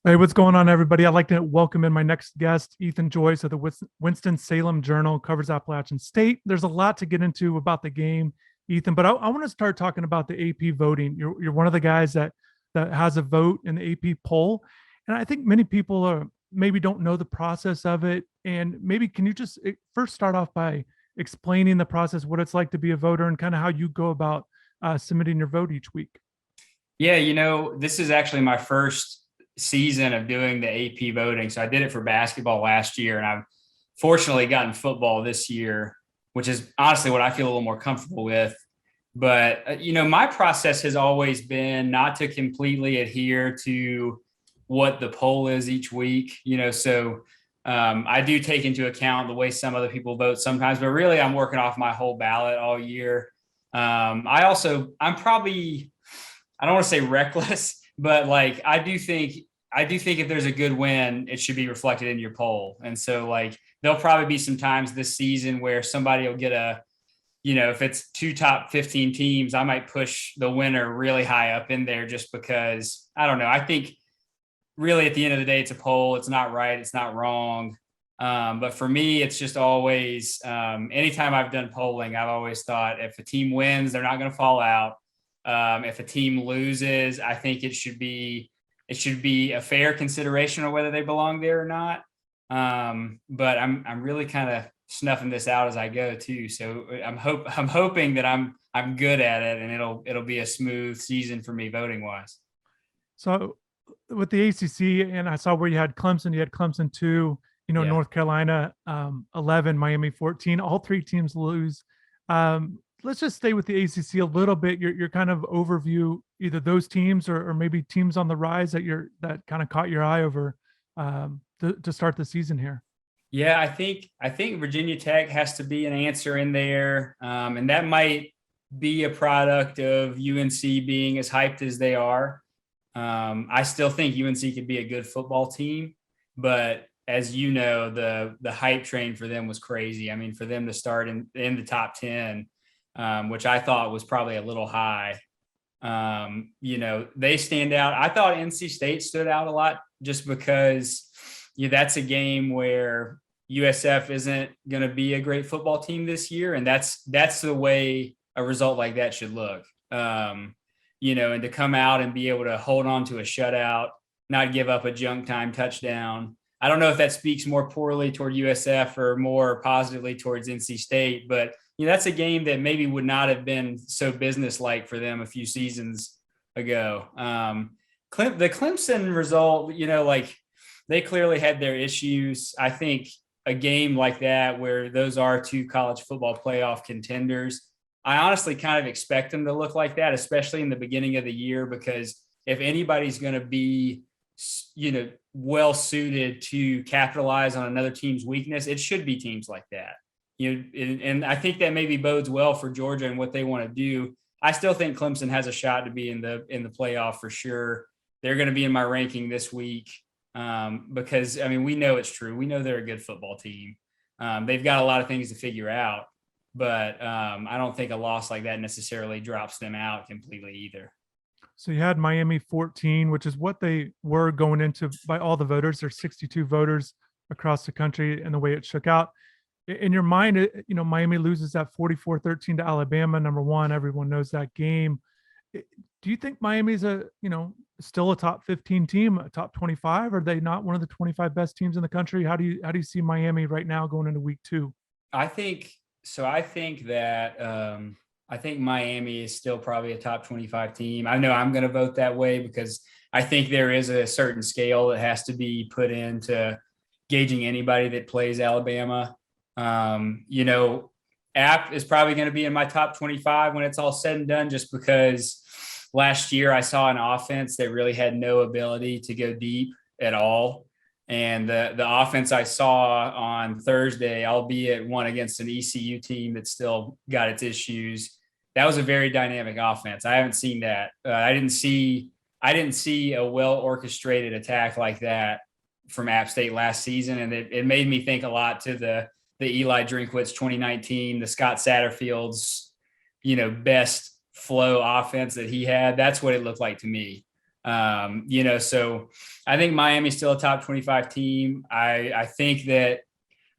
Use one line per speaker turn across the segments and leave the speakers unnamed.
Hey, what's going on, everybody? I'd like to welcome in my next guest, Ethan Joyce of the Winston-Salem Journal, covers Appalachian State. There's a lot to get into about the game, Ethan, but I want to start talking about the AP voting. You're one of the guys that has a vote in the AP poll, and I think many people are maybe don't know the process of it. And maybe can you just first start off by explaining the process, what it's like to be a voter, and kind of how you go about submitting your vote each week?
Yeah, this is actually my first season of doing the AP voting. So I did it for basketball last year, and I've fortunately gotten football this year, which is honestly what I feel a little more comfortable with. But, my process has always been not to completely adhere to what the poll is each week, I do take into account the way some other people vote sometimes, but really I'm working off my whole ballot all year. I'm probably, I don't want to say reckless, but like I do think if there's a good win, it should be reflected in your poll. And so like there'll probably be some times this season where somebody will get if it's two top 15 teams, I might push the winner really high up in there just because I don't know. I think really at the end of the day, it's a poll. It's not right. It's not wrong. But for me, it's just always anytime I've done polling, I've always thought if a team wins, they're not going to fall out. If a team loses, I think it should be a fair consideration of whether they belong there or not. But I'm really kind of snuffing this out as I go too. So I'm hoping that I'm good at it and it'll be a smooth season for me voting wise.
So with the ACC, and I saw where you had Clemson 2,
Yeah.
North Carolina 11, Miami 14. All three teams lose. Let's just stay with the ACC a little bit. Your kind of overview, either those teams or maybe teams on the rise that kind of caught your eye over to start the season here.
Yeah, I think Virginia Tech has to be an answer in there, and that might be a product of UNC being as hyped as they are. I still think UNC could be a good football team, but as you know, the hype train for them was crazy. I mean, for them to start in the top 10, which I thought was probably a little high. They stand out. I thought NC State stood out a lot just because that's a game where USF isn't going to be a great football team this year, and that's the way a result like that should look. And to come out and be able to hold on to a shutout, not give up a junk time touchdown. I don't know if that speaks more poorly toward USF or more positively towards NC State, but that's a game that maybe would not have been so business-like for them a few seasons ago. The Clemson result, they clearly had their issues. I think a game like that, where those are two college football playoff contenders, I honestly kind of expect them to look like that, especially in the beginning of the year, because if anybody's going to be, well suited to capitalize on another team's weakness, it should be teams like that. And I think that maybe bodes well for Georgia and what they want to do. I still think Clemson has a shot to be in the playoff for sure. They're going to be in my ranking this week because I mean we know it's true. We know they're a good football team. They've got a lot of things to figure out, but I don't think a loss like that necessarily drops them out completely either.
So you had Miami 14, which is what they were going into by all the voters. There's 62 voters across the country, and the way it shook out. In your mind, Miami loses that 44-13 to Alabama, number one. Everyone knows that game. Do you think Miami's still a top 15 team, a top 25? Are they not one of the 25 best teams in the country? How do you see Miami right now going into week two?
I think so. I think Miami is still probably a top 25 team. I know I'm going to vote that way because I think there is a certain scale that has to be put into gauging anybody that plays Alabama. App is probably going to be in my top 25 when it's all said and done, just because last year I saw an offense that really had no ability to go deep at all. And the offense I saw on Thursday, albeit one against an ECU team that still got its issues, that was a very dynamic offense. I haven't seen that. I didn't see a well orchestrated attack like that from App State last season, and it made me think a lot to the Eli Drinkwitz 2019, the Scott Satterfield's best flow offense that he had. That's what it looked like to me. So I think Miami's still a top 25 team. I think that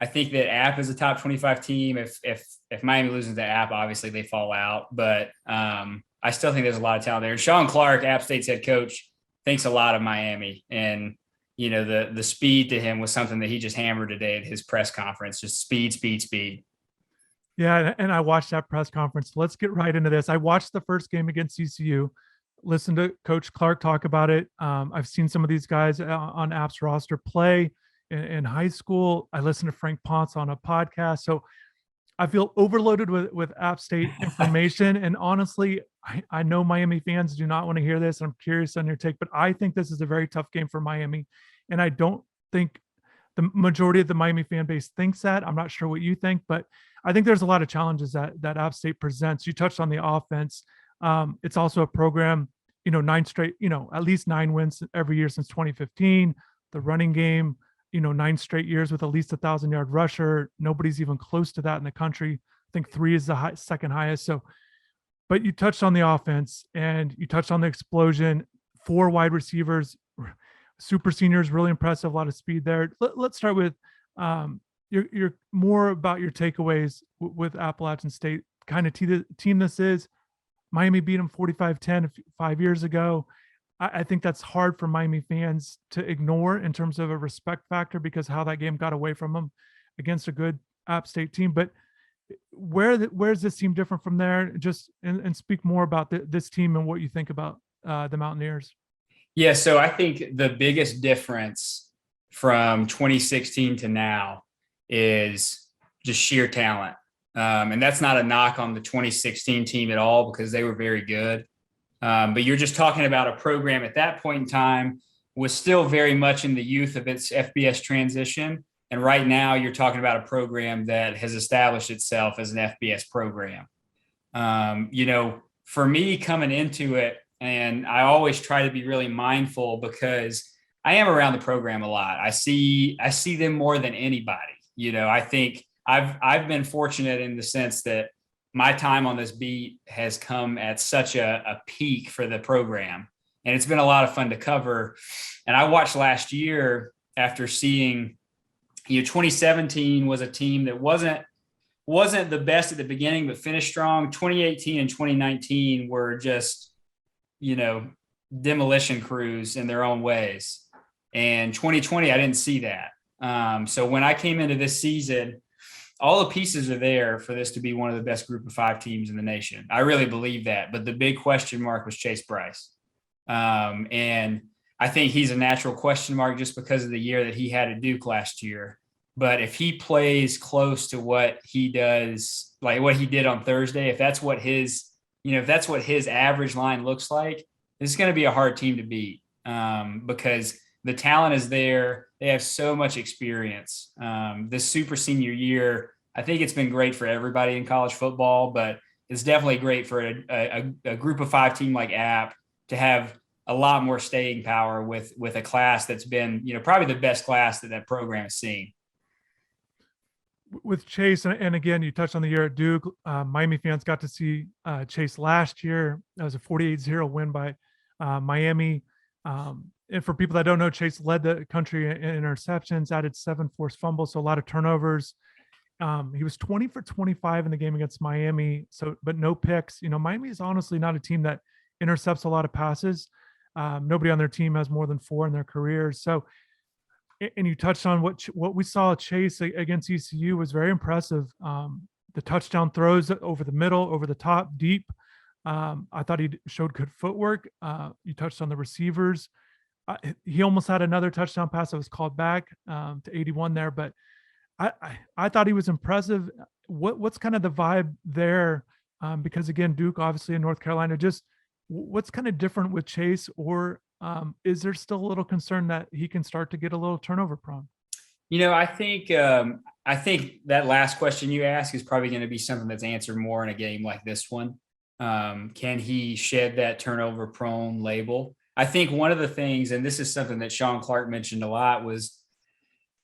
App is a top 25 team. If Miami loses to App, obviously they fall out. But I still think there's a lot of talent there. And Sean Clark, App State's head coach, thinks a lot of Miami. And the speed to him was something that he just hammered today at his press conference. Just speed, speed, speed.
Yeah, and I watched that press conference. Let's get right into this. I watched the first game against ECU, listened to Coach Clark talk about it. I've seen some of these guys on App's roster play in high school. I listened to Frank Ponce on a podcast. So I feel overloaded with App State information. And honestly, I know Miami fans do not want to hear this. I'm curious on your take, but I think this is a very tough game for Miami. And I don't think the majority of the Miami fan base thinks that. I'm not sure what you think, but I think there's a lot of challenges that App State presents. You touched on the offense. It's also a program, 9 straight, at least 9 wins every year since 2015. The running game, 9 straight years with at least 1,000-yard rusher. Nobody's even close to that in the country. I think 3 is the second highest. So, but you touched on the offense and you touched on the explosion. 4 wide receivers, super seniors, really impressive. A lot of speed there. Let's start with your more about your takeaways with Appalachian State. Kind of team this is. Miami beat them 45-10 5 years ago. I think that's hard for Miami fans to ignore in terms of a respect factor because how that game got away from them against a good App State team. But where's this team different from there? Just and speak more about this team and what you think about the Mountaineers.
Yeah, so I think the biggest difference from 2016 to now is just sheer talent. And that's not a knock on the 2016 team at all because they were very good. But you're just talking about a program at that point in time was still very much in the youth of its FBS transition. And right now you're talking about a program that has established itself as an FBS program. For me coming into it, and I always try to be really mindful because I am around the program a lot. I see them more than anybody. I think I've been fortunate in the sense that my time on this beat has come at such a peak for the program. And it's been a lot of fun to cover. And I watched last year after seeing, 2017 was a team that wasn't the best at the beginning, but finished strong. 2018 and 2019 were just, demolition crews in their own ways. And 2020, I didn't see that. So when I came into this season, all the pieces are there for this to be one of the best group of 5 teams in the nation. I really believe that. But the big question mark was Chase Bryce. And I think he's a natural question mark just because of the year that he had at Duke last year. But if he plays close to what he does, like what he did on Thursday, if that's what his average line looks like, this is going to be a hard team to beat because the talent is there. They have so much experience. This super senior year, I think it's been great for everybody in college football, but it's definitely great for a group of 5 team like App to have a lot more staying power with a class that's been, probably the best class that program has seen.
With Chase, and again, you touched on the year at Duke. Miami fans got to see Chase last year. That was a 48-0 win by Miami. And for people that don't know, Chase led the country in interceptions, added 7 forced fumbles, so a lot of turnovers. He was 20 for 25 in the game against Miami, but no picks. Miami is honestly not a team that intercepts a lot of passes. Nobody on their team has more than 4 in their careers. So, and you touched on what we saw Chase against ECU was very impressive. The touchdown throws over the middle, over the top, deep. I thought he showed good footwork. You touched on the receivers. He almost had another touchdown pass that was called back to 81 there, but I thought he was impressive. What's kind of the vibe there? Because again, Duke obviously in North Carolina, just what's kind of different with Chase, or is there still a little concern that he can start to get a little turnover prone?
I think that last question you ask is probably going to be something that's answered more in a game like this one. Can he shed that turnover prone label? I think one of the things, and this is something that Sean Clark mentioned a lot, was,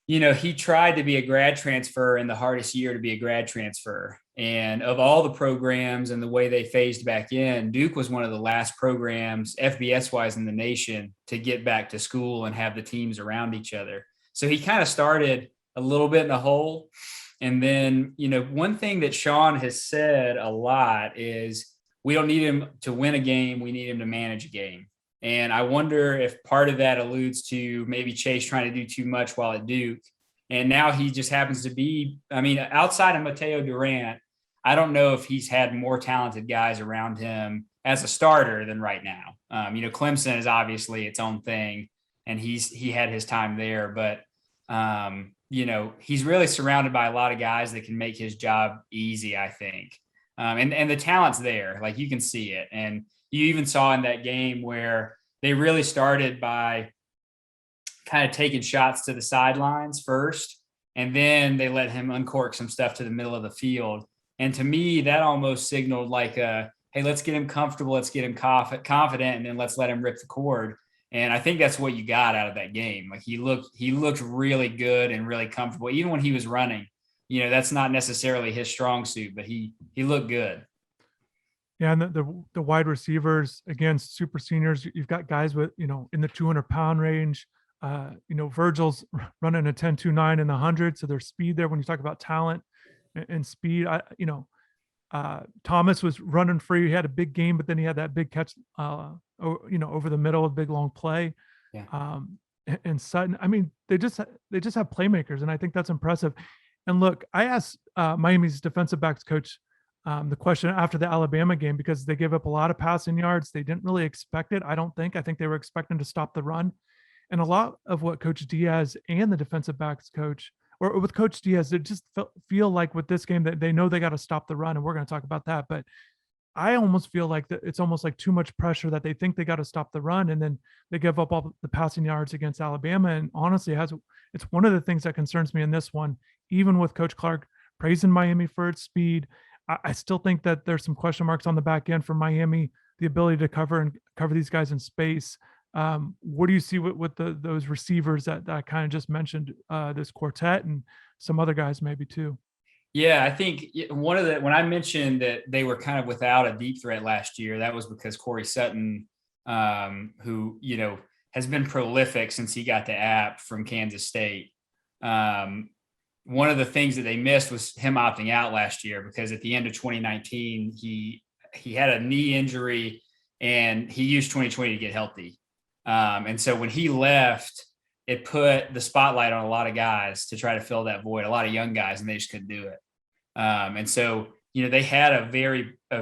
he tried to be a grad transfer in the hardest year to be a grad transfer. And of all the programs and the way they phased back in, Duke was one of the last programs, FBS wise, in the nation to get back to school and have the teams around each other. So he kind of started a little bit in the hole. And then, one thing that Sean has said a lot is we don't need him to win a game. We need him to manage a game. And I wonder if part of that alludes to maybe Chase trying to do too much while at Duke. And now he just happens to be, outside of Mateo Durant, I don't know if he's had more talented guys around him as a starter than right now. Clemson is obviously its own thing, and he had his time there, but he's really surrounded by a lot of guys that can make his job easy, I think. And the talent's there, like you can see it. And you even saw in that game where they really started by kind of taking shots to the sidelines first, and then they let him uncork some stuff to the middle of the field. And to me, that almost signaled like, hey, let's get him comfortable, let's get him confident, and then let's let him rip the cord. And I think that's what you got out of that game. Like he looked really good and really comfortable, even when he was running. That's not necessarily his strong suit, but he looked good.
Yeah, and the wide receivers, again, super seniors. You've got guys with in the 200-pound range. Virgil's running a 10.29 in the 100, so there's speed there. When you talk about talent and speed, Thomas was running free. He had a big game, but then he had that big catch, over the middle, a big long play.
Yeah.
And Sutton, they just have playmakers, and I think that's impressive. And look, I asked Miami's defensive backs coach the question after the Alabama game, because they gave up a lot of passing yards. They didn't really expect it. I think they were expecting to stop the run. And a lot of what Coach Diaz and the defensive backs coach, or with Coach Diaz, it just feel like with this game that they know they got to stop the run, and we're going to talk about that. But I almost feel like that it's almost like too much pressure, that they think they got to stop the run, and then they give up all the passing yards against Alabama. And honestly, it's one of the things that concerns me in this one. Even with Coach Clark praising Miami for its speed, I still think that there's some question marks on the back end for Miami, the ability to cover these guys in space. What do you see with those receivers that I kind of just mentioned, this quartet and some other guys maybe too?
Yeah, I think when I mentioned that they were kind of without a deep threat last year, that was because Corey Sutton, who, has been prolific since he got to App from Kansas State. One of the things that they missed was him opting out last year, because at the end of 2019, he had a knee injury and he used 2020 to get healthy. And so when he left, it put the spotlight on a lot of guys to try to fill that void, a lot of young guys, and they just couldn't do it. And so, they had a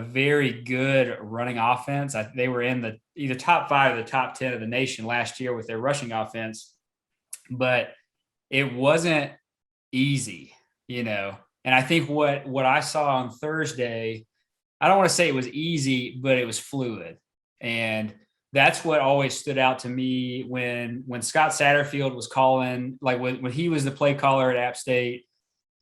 very good running offense. They were in the either top 5 or the top 10 of the nation last year with their rushing offense, but it wasn't easy, and I think what I saw on Thursday, I don't want to say it was easy, but it was fluid. And that's what always stood out to me when Scott Satterfield was calling, like when he was the play caller at App State.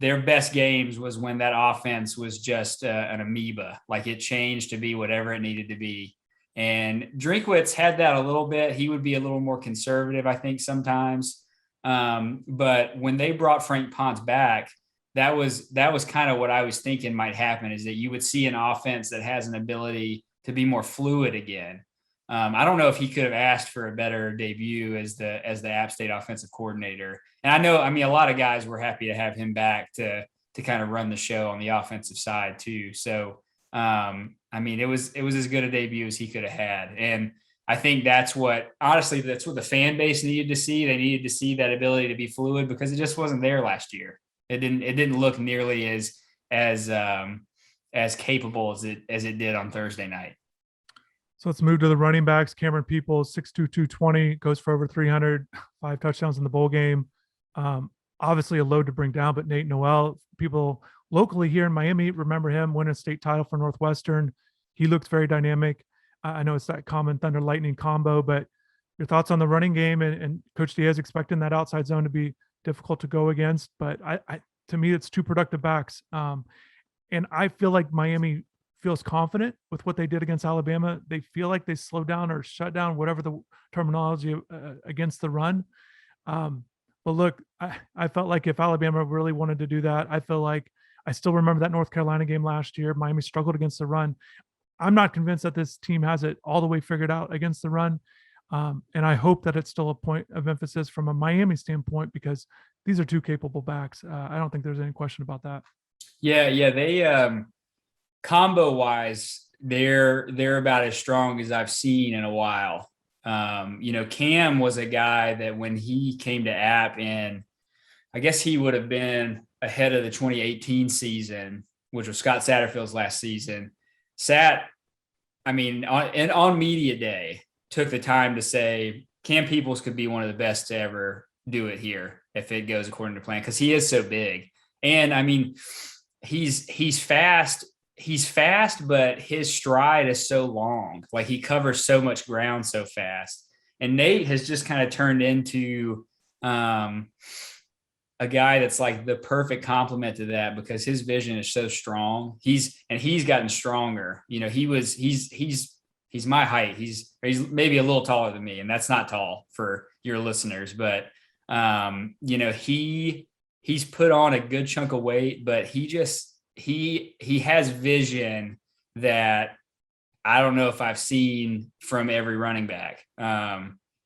Their best games was when that offense was just an amoeba, like it changed to be whatever it needed to be. And Drinkwitz had that a little bit. He would be a little more conservative, I think, sometimes. But when they brought Frank Ponce back, that was kind of what I was thinking might happen, is that you would see an offense that has an ability to be more fluid again. I don't know if he could have asked for a better debut as the App State offensive coordinator. And I know, a lot of guys were happy to have him back to kind of run the show on the offensive side too. So, it was as good a debut as he could have had. And I think that's what the fan base needed to see. They needed to see that ability to be fluid, because it just wasn't there last year. It didn't look nearly as capable as it did on Thursday night.
So let's move to the running backs. Cameron Peoples, 6'2", 220, goes for over 300, 5 touchdowns in the bowl game. Obviously a load to bring down, but Nate Noel, people locally here in Miami remember him winning a state title for Northwestern. He looked very dynamic. I know it's that common Thunder Lightning combo, but your thoughts on the running game and Coach Diaz expecting that outside zone to be difficult to go against. But to me, it's 2 productive backs. And I feel like Miami feels confident with what they did against Alabama. They feel like they slowed down or shut down, whatever the terminology, against the run. But look, I felt like if Alabama really wanted to do that, I I still remember that North Carolina game last year. Miami struggled against the run. I'm not convinced that this team has it all the way figured out against the run. And I hope that it's still a point of emphasis from a Miami standpoint, because these are two capable backs. I don't think there's any question about that.
Yeah. They combo wise, they're about as strong as I've seen in a while. Cam was a guy that when he came to App, and I guess he would have been ahead of the 2018 season, which was Scott Satterfield's last season. On media day, took the time to say Cam Peoples could be one of the best to ever do it here if it goes according to plan, because he is so big. And I mean, he's fast. He's fast, but his stride is so long. Like, he covers so much ground so fast. And Nate has just kind of turned into a guy that's like the perfect complement to that, because his vision is so strong. He's gotten stronger. He's my height. He's maybe a little taller than me, and that's not tall for your listeners, but he's put on a good chunk of weight, but he has vision that I don't know if I've seen from every running back.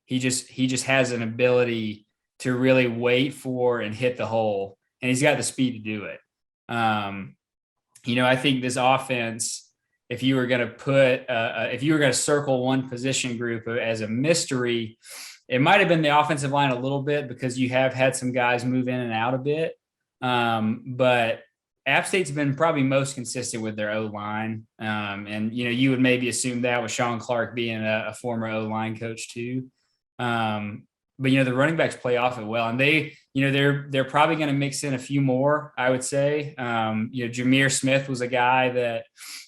He just has an ability to really wait for and hit the hole, and he's got the speed to do it. I think this offense, if you were going to circle one position group as a mystery, it might have been the offensive line a little bit, because you have had some guys move in and out a bit. But App State's been probably most consistent with their O-line. And you would maybe assume that with Sean Clark being a former O-line coach too. But the running backs play off it well, and they're probably going to mix in a few more, I would say. Jameer Smith was a guy that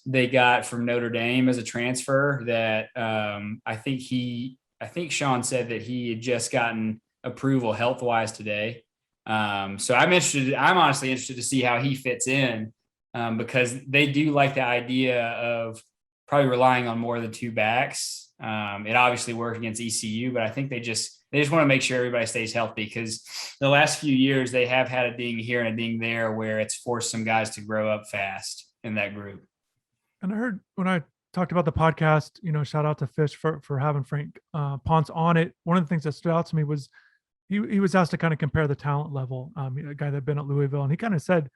they got from Notre Dame as a transfer that I think Sean said that he had just gotten approval health-wise today. So I'm honestly interested to see how he fits in, because they do like the idea of probably relying on more than two backs. It obviously worked against ECU, but I think they just want to make sure everybody stays healthy, because the last few years they have had a ding here and a ding there where it's forced some guys to grow up fast in that group.
And I heard when I talked about the podcast, shout out to Fish for having Frank Ponce on it. One of the things that stood out to me was he was asked to kind of compare the talent level. A guy that had been at Louisville, and he kind of said,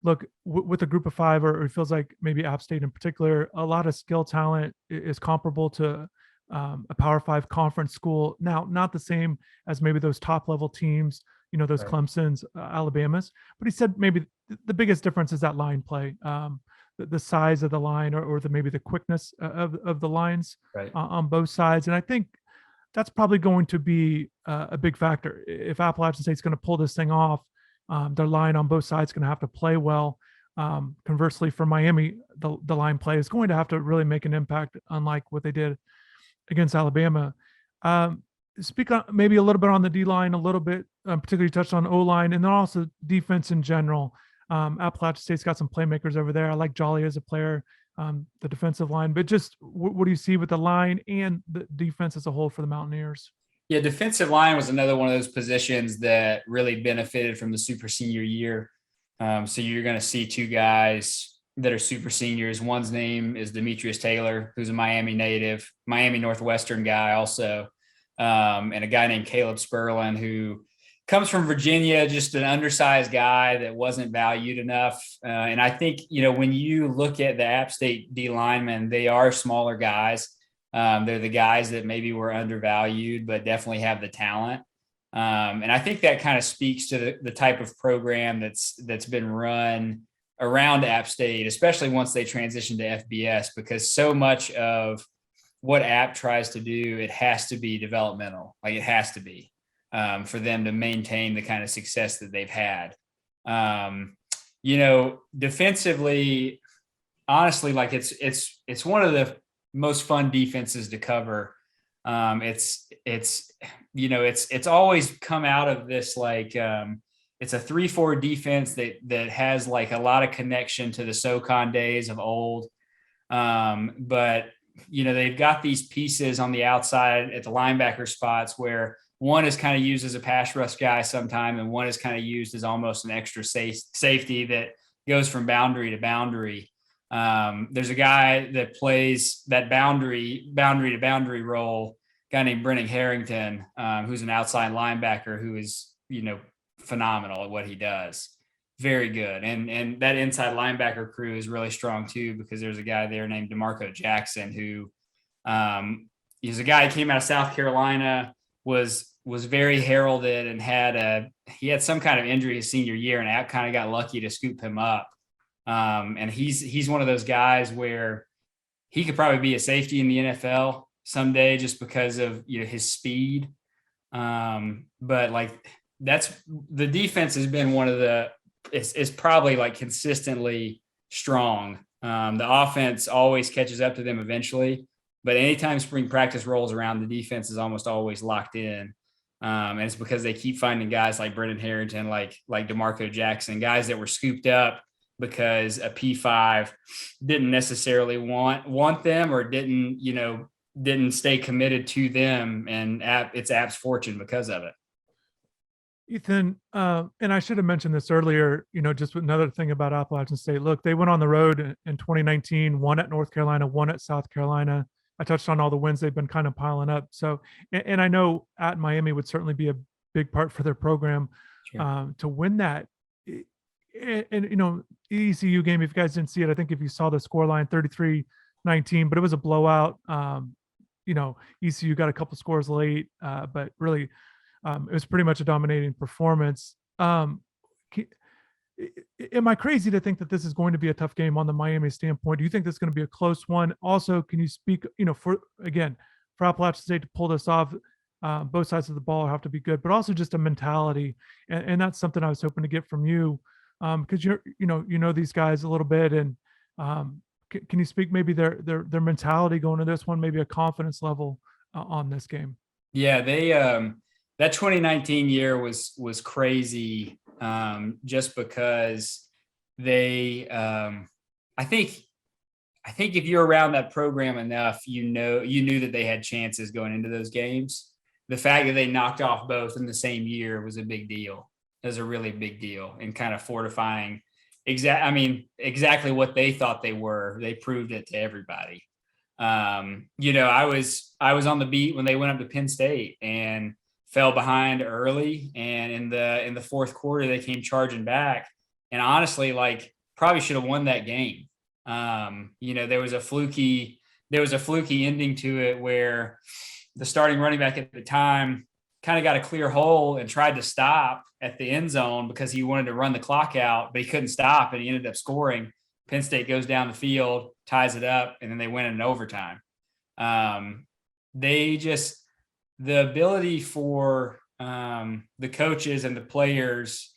look, with a group of five, or it feels like maybe App State in particular, a lot of skill talent is comparable to a Power 5 conference school. Now, not the same as maybe those top level teams, those
Right.
Clemsons, Alabamas, but he said maybe the biggest difference is that line play, the size of the line, or maybe the quickness of the lines
Right.
on both sides. And I think that's probably going to be a big factor. If Appalachian State's going to pull this thing off, their line on both sides is going to have to play well. Conversely, for Miami, the line play is going to have to really make an impact, unlike what they did against Alabama. Speak on maybe a little bit on the D line, a little bit, particularly touched on O line, and then also defense in general. Appalachian State's got some playmakers over there. I like Jolly as a player, the defensive line, but just what do you see with the line and the defense as a whole for the Mountaineers?
Yeah, defensive line was another one of those positions that really benefited from the super senior year. So you're going to see two guys that are super seniors. One's name is Demetrius Taylor, who's a Miami native, Miami Northwestern guy also, and a guy named Caleb Sperlin, who comes from Virginia, just an undersized guy that wasn't valued enough. And I think, when you look at the App State D linemen, they are smaller guys. They're the guys that maybe were undervalued, but definitely have the talent. And I think that kind of speaks to the type of program that's been run around App State, especially once they transition to FBS, because so much of what App tries to do, it has to be developmental. Like, it has to be for them to maintain the kind of success that they've had. Defensively, honestly, like it's one of the most fun defenses to cover. It's always come out of this, like, it's a 3-4 defense that has like a lot of connection to the SoCon days of old. But they've got these pieces on the outside at the linebacker spots where one is kind of used as a pass rush guy sometime, and one is kind of used as almost an extra safety that goes from boundary to boundary. There's a guy that plays that boundary to boundary role, a guy named Brennan Harrington, who's an outside linebacker who is, phenomenal at what he does. Very good. And that inside linebacker crew is really strong too, because there's a guy there named DeMarco Jackson who he's a guy who came out of South Carolina, was very heralded, and he had some kind of injury his senior year, and App kind of got lucky to scoop him up. And he's one of those guys where he could probably be a safety in the NFL someday just because of his speed. But like that's the defense has been one of the it's probably like consistently strong. The offense always catches up to them eventually, but anytime spring practice rolls around, the defense is almost always locked in. And it's because they keep finding guys like Brendan Harrington, like DeMarco Jackson, guys that were scooped up because a P5 didn't necessarily want them, or didn't stay committed to them, and it's App's fortune because of it.
Ethan, and I should have mentioned this earlier, just another thing about Appalachian State. Look, they went on the road in 2019, one at North Carolina, one at South Carolina. I touched on all the wins they've been kind of piling up. So, and I know at Miami would certainly be a big part for their program. Sure. To win that. And ECU game, if you guys didn't see it, I think if you saw the score line 33-19, but it was a blowout. ECU got a couple scores late, but really it was pretty much a dominating performance. Am I crazy to think that this is going to be a tough game on the Miami standpoint? Do you think this is going to be a close one? Also, can you speak, for Appalachian State to pull this off, both sides of the ball have to be good, but also just a mentality. And that's something I was hoping to get from you, because these guys a little bit, and can you speak maybe their mentality going to this one, maybe a confidence level on this game?
Yeah, they that 2019 year was crazy, just because they I think if you're around that program enough, you knew that they had chances going into those games. The fact that they knocked off both in the same year was a big deal. It was a really big deal, and kind of fortifying exactly what they thought they were. They proved it to everybody. I was on the beat when they went up to Penn State and fell behind early, and in the fourth quarter they came charging back, and honestly, like, probably should have won that game. There was a fluky ending to it where the starting running back at the time kind of got a clear hole and tried to stop at the end zone because he wanted to run the clock out, but he couldn't stop, and he ended up scoring. Penn State goes down the field, ties it up, and then they win in overtime. The ability for the coaches and the players,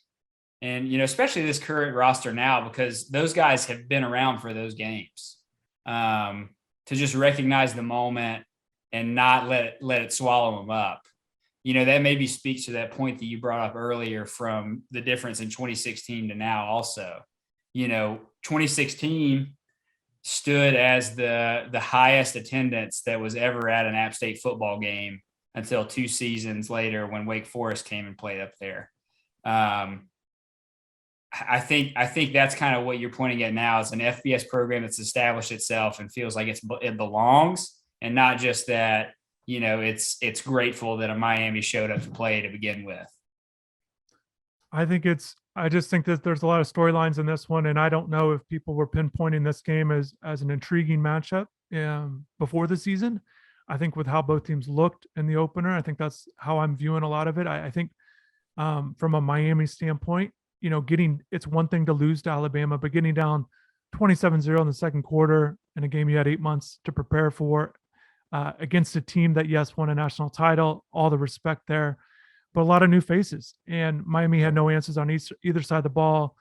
and especially this current roster now, because those guys have been around for those games, to just recognize the moment and not let it swallow them up. That maybe speaks to that point that you brought up earlier from the difference in 2016 to now. Also, 2016 stood as the highest attendance that was ever at an App State football game until 2 seasons later when Wake Forest came and played up there. I think that's kind of what you're pointing at now, is an FBS program that's established itself and feels like it belongs, and not just that, it's grateful that a Miami showed up to play to begin with.
I just think that there's a lot of storylines in this one, and I don't know if people were pinpointing this game as an intriguing matchup before the season. I think with how both teams looked in the opener, I think that's how I'm viewing a lot of it. I think from a Miami standpoint, it's one thing to lose to Alabama, but getting down 27-0 in the second quarter in a game you had 8 months to prepare for, against a team that, yes, won a national title, all the respect there, but a lot of new faces, and Miami had no answers on either side of the ball.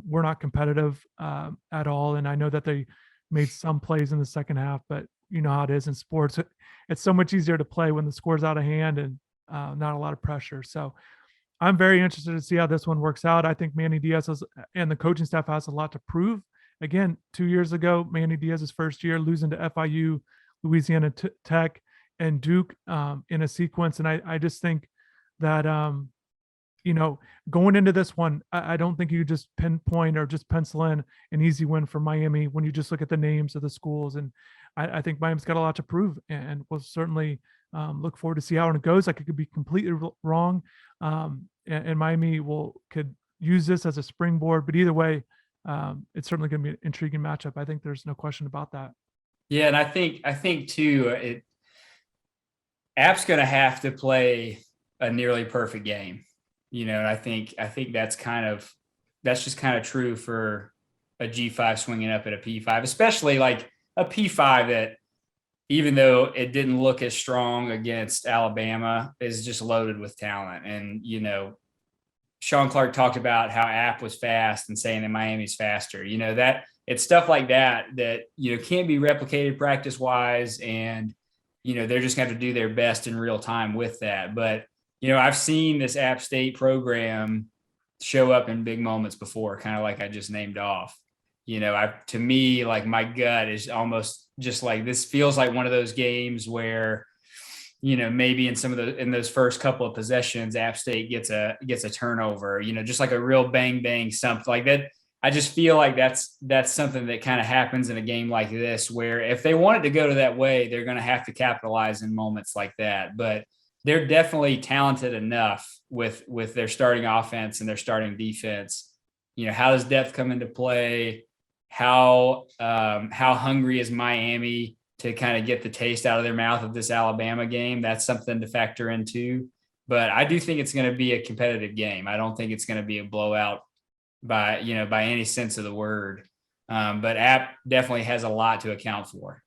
We're not competitive at all, and I know that they made some plays in the second half, but you know how it is in sports. It's so much easier to play when the score's out of hand and not a lot of pressure. So I'm very interested to see how this one works out. I think Manny Diaz and the coaching staff has a lot to prove. Again, 2 years ago, Manny Diaz's first year, losing to FIU, Louisiana Tech, and Duke in a sequence. And I just think that you know, going into this one, I don't think you just pinpoint or just pencil in an easy win for Miami when you just look at the names of the schools. And I think Miami's got a lot to prove, and we'll certainly look forward to see how it goes. Like, it could be completely wrong, and Miami could use this as a springboard. But either way, it's certainly going to be an intriguing matchup. I think there's no question about that.
Yeah, and I think too, App's going to have to play a nearly perfect game, and I think that's just kind of true for a G5 swinging up at a P5, especially like a P5 that, even though it didn't look as strong against Alabama, is just loaded with talent. And Sean Clark talked about how App was fast and saying that Miami's faster. That it's stuff like that can't be replicated practice wise, and they're just going to have to do their best in real time with that. But I've seen this App State program show up in big moments before, kind of like I just named off. To me, like, my gut is almost just like, this feels like one of those games where, maybe in those first couple of possessions, App State gets a turnover, just like a real bang, bang, something like that. I just feel like that's something that kind of happens in a game like this, where if they want it to go to that way, they're going to have to capitalize in moments like that. But they're definitely talented enough with their starting offense and their starting defense. How does depth come into play? How hungry is Miami to kind of get the taste out of their mouth of this Alabama game? That's something to factor into. But I do think it's going to be a competitive game. I don't think it's going to be a blowout by any sense of the word. But App definitely has a lot to account for.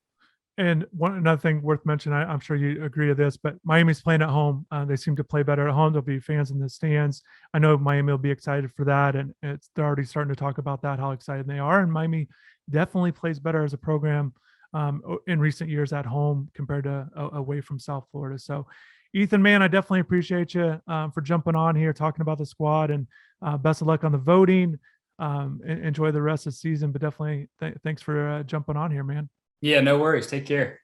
And another thing worth mentioning, I'm sure you agree to this, but Miami's playing at home. They seem to play better at home. There'll be fans in the stands. I know Miami will be excited for that, and they're already starting to talk about that, how excited they are. And Miami definitely plays better as a program in recent years at home compared to away from South Florida. So, Ethan, man, I definitely appreciate you for jumping on here, talking about the squad, and best of luck on the voting. Enjoy the rest of the season, but definitely thanks for jumping on here, man.
Yeah, no worries. Take care.